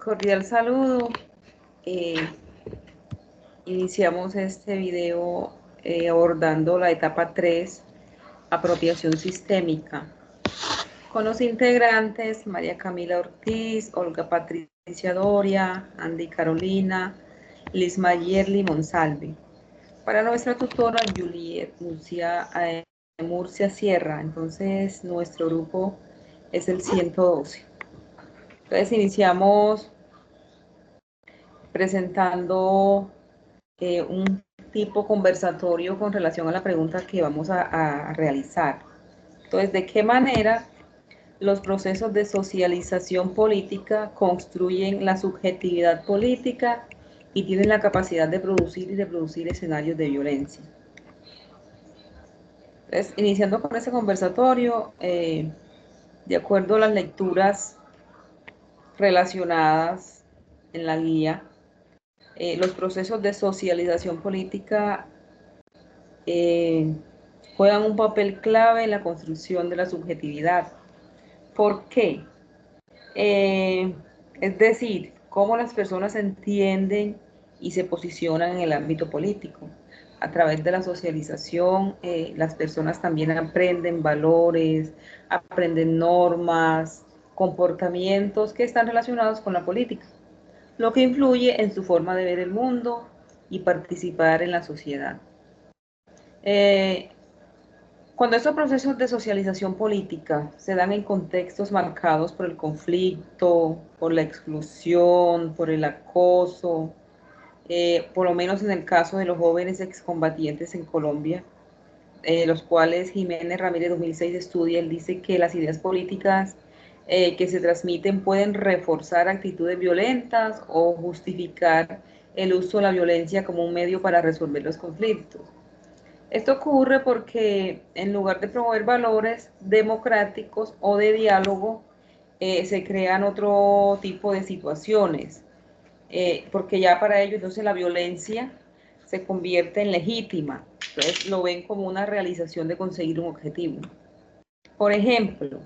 Cordial saludo. Eh, Iniciamos este video abordando la etapa 3, apropiación sistémica, con los integrantes María Camila Ortiz, Olga Patricia Doria, Andy Carolina, Liz Mayerly Monsalve. Para nuestra tutora Juliet Murcia Sierra. Entonces nuestro grupo es el 112. Entonces iniciamos presentando un tipo conversatorio con relación a la pregunta que vamos a realizar. Entonces, ¿de qué manera los procesos de socialización política construyen la subjetividad política y tienen la capacidad de producir y reproducir escenarios de violencia? Entonces, iniciando con ese conversatorio, de acuerdo a las lecturas relacionadas en la guía, los procesos de socialización política juegan un papel clave en la construcción de la subjetividad. ¿Por qué? Es decir, cómo las personas entienden y se posicionan en el ámbito político. A través de la socialización, las personas también aprenden valores, aprenden normas, comportamientos que están relacionados con la política, lo que influye en su forma de ver el mundo y participar en la sociedad. Cuando estos procesos de socialización política se dan en contextos marcados por el conflicto, por la exclusión, por el acoso, por lo menos en el caso de los jóvenes excombatientes en Colombia, los cuales Jiménez Ramírez 2006 estudia, él dice que las ideas políticas que se transmiten pueden reforzar actitudes violentas o justificar el uso de la violencia como un medio para resolver los conflictos. Esto ocurre porque en lugar de promover valores democráticos o de diálogo, se crean otro tipo de situaciones, porque ya para ellos entonces la violencia se convierte en legítima, entonces lo ven como una realización de conseguir un objetivo. Por ejemplo,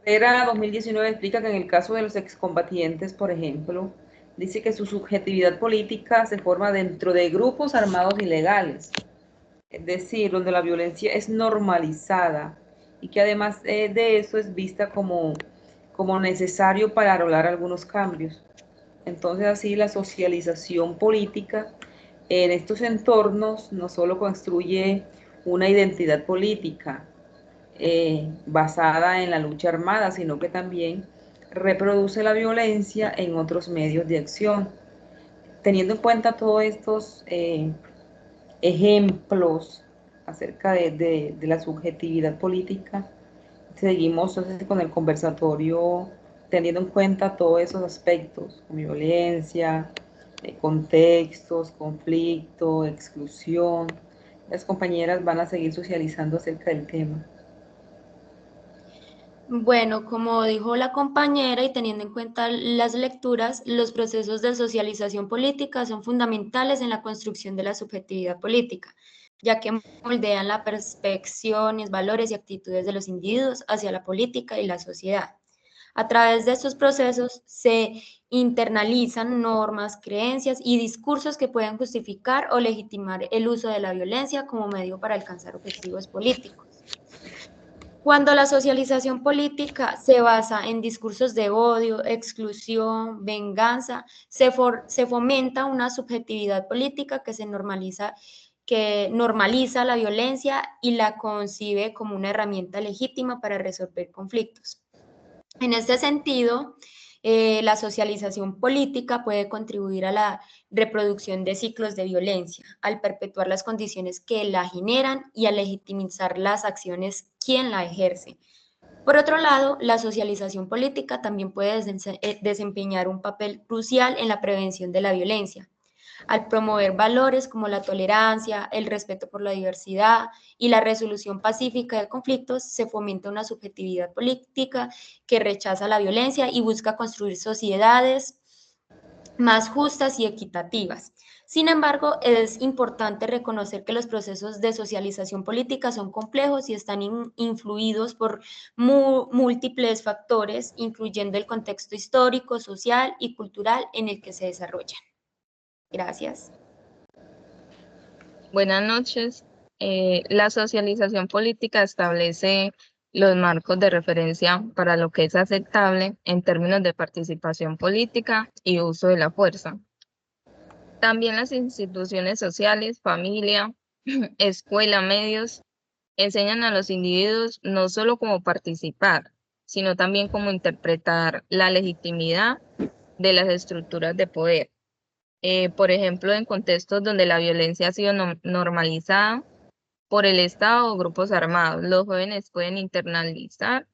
Herrera 2019 explica que en el caso de los excombatientes, por ejemplo, dice que su subjetividad política se forma dentro de grupos armados ilegales, es decir, donde la violencia es normalizada y que además de eso es vista como necesario para lograr algunos cambios. Entonces así la socialización política en estos entornos no solo construye una identidad política basada en la lucha armada, sino que también reproduce la violencia en otros medios de acción. Teniendo en cuenta todos estos ejemplos acerca de la subjetividad política, seguimos entonces con el conversatorio teniendo en cuenta todos esos aspectos, violencia, contextos, conflicto, exclusión. Las compañeras van a seguir socializando acerca del tema. Bueno, como dijo la compañera y teniendo en cuenta las lecturas, los procesos de socialización política son fundamentales en la construcción de la subjetividad política, ya que moldean la percepción, valores y actitudes de los individuos hacia la política y la sociedad. A través de estos procesos se internalizan normas, creencias y discursos que pueden justificar o legitimar el uso de la violencia como medio para alcanzar objetivos políticos. Cuando la socialización política se basa en discursos de odio, exclusión, venganza, se fomenta una subjetividad política que normaliza la violencia y la concibe como una herramienta legítima para resolver conflictos. En este sentido, la socialización política puede contribuir a la reproducción de ciclos de violencia, al perpetuar las condiciones que la generan y a legitimizar las acciones quien la ejerce. Por otro lado, la socialización política también puede desempeñar un papel crucial en la prevención de la violencia, al promover valores como la tolerancia, el respeto por la diversidad y la resolución pacífica de conflictos, se fomenta una subjetividad política que rechaza la violencia y busca construir sociedades más justas y equitativas. Sin embargo, es importante reconocer que los procesos de socialización política son complejos y están influidos por múltiples factores, incluyendo el contexto histórico, social y cultural en el que se desarrollan. Gracias. Buenas noches. La socialización política establece los marcos de referencia para lo que es aceptable en términos de participación política y uso de la fuerza. También las instituciones sociales, familia, escuela, medios, enseñan a los individuos no solo cómo participar, sino también cómo interpretar la legitimidad de las estructuras de poder. Por ejemplo, en contextos donde la violencia ha sido normalizada por el Estado o grupos armados, los jóvenes pueden internalizar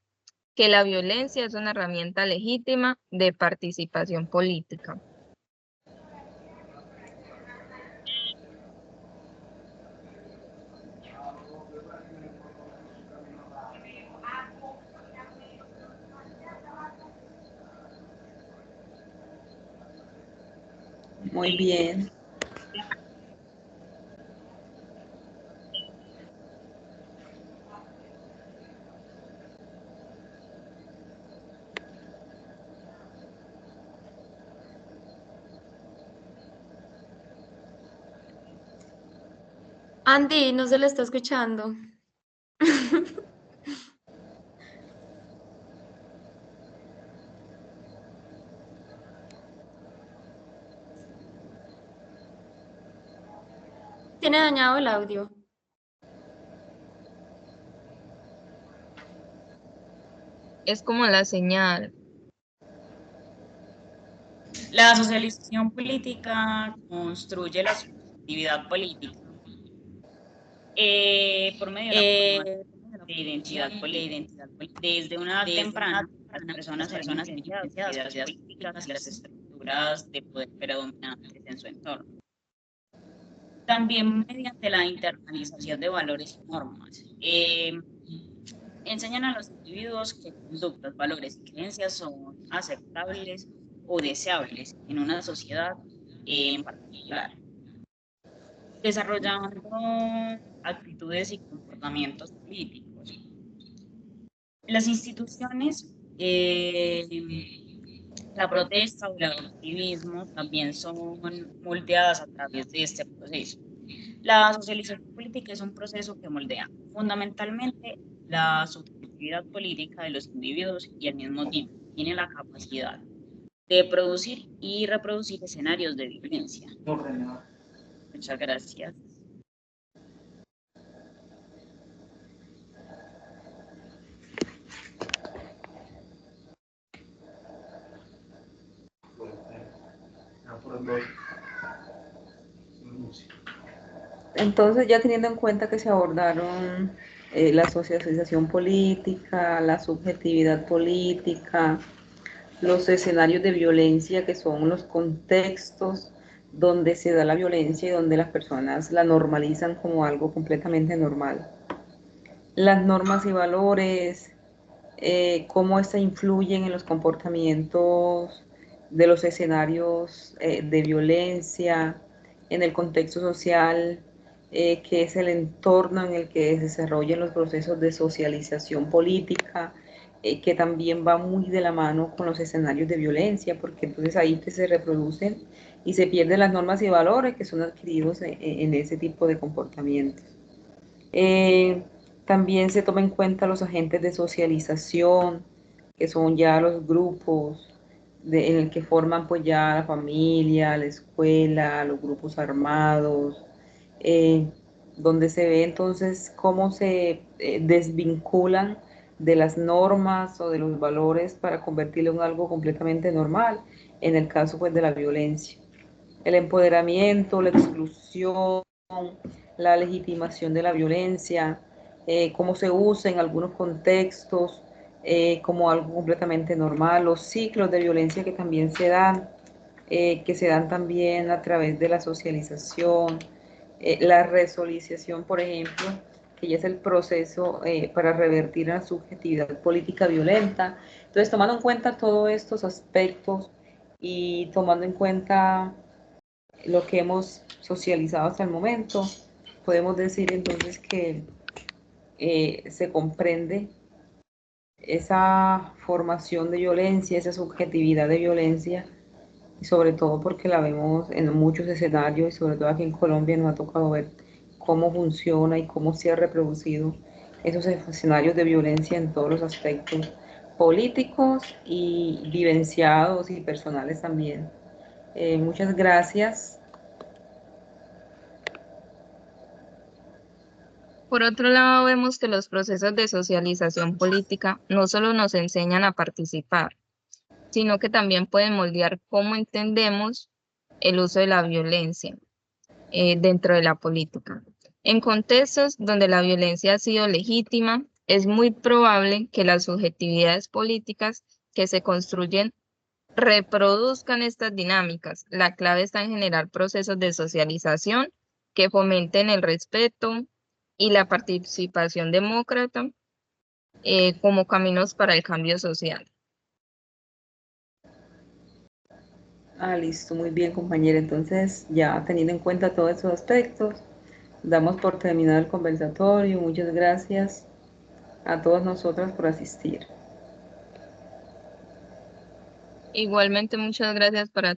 que la violencia es una herramienta legítima de participación política. Muy bien. Andy, no se le está escuchando. Tiene dañado el audio. Es como la señal. La socialización política construye la subjetividad política por medio de la identidad política. Desde una edad temprana, las personas se ven influenciadas por las ideas políticas y las estructuras de poder predominantes en su entorno. También mediante la internalización de valores y normas. Enseñan a los individuos que conductas, valores y creencias son aceptables o deseables en una sociedad en particular, desarrollando actitudes y comportamientos políticos. Las instituciones, la protesta o el activismo también son moldeadas a través de este proceso. La socialización política es un proceso que moldea fundamentalmente la subjetividad política de los individuos y al mismo tiempo tiene la capacidad de producir y reproducir escenarios de violencia. Muchas gracias. Entonces, ya teniendo en cuenta que se abordaron la socialización política, la subjetividad política, los escenarios de violencia, que son los contextos donde se da la violencia y donde las personas la normalizan como algo completamente normal. Las normas y valores, cómo se influyen en los comportamientos de los escenarios de violencia, en el contexto social, que es el entorno en el que se desarrollan los procesos de socialización política, que también va muy de la mano con los escenarios de violencia, porque entonces ahí se reproducen y se pierden las normas y valores que son adquiridos en ese tipo de comportamientos. También se toma en cuenta los agentes de socialización, que son ya los grupos en el que forman pues ya la familia, la escuela, los grupos armados, donde se ve entonces cómo se desvinculan de las normas o de los valores para convertirlo en algo completamente normal, en el caso pues de la violencia. El empoderamiento, la exclusión, la legitimación de la violencia, cómo se usa en algunos contextos como algo completamente normal, los ciclos de violencia que también que se dan también a través de la socialización, la resocialización, por ejemplo, que ya es el proceso para revertir la subjetividad política violenta. Entonces, tomando en cuenta todos estos aspectos y tomando en cuenta lo que hemos socializado hasta el momento, podemos decir entonces que se comprende esa formación de violencia, esa subjetividad de violencia, y sobre todo porque la vemos en muchos escenarios y sobre todo aquí en Colombia nos ha tocado ver cómo funciona y cómo se ha reproducido esos escenarios de violencia en todos los aspectos políticos y vivenciados y personales también. Muchas gracias. Por otro lado, vemos que los procesos de socialización política no solo nos enseñan a participar, sino que también pueden moldear cómo entendemos el uso de la violencia dentro de la política. En contextos donde la violencia ha sido legítima, es muy probable que las subjetividades políticas que se construyen reproduzcan estas dinámicas. La clave está en generar procesos de socialización que fomenten el respeto y la participación demócrata como caminos para el cambio social. Listo, muy bien, compañera. Entonces, ya teniendo en cuenta todos esos aspectos, damos por terminado el conversatorio. Muchas gracias a todas nosotras por asistir. Igualmente, muchas gracias para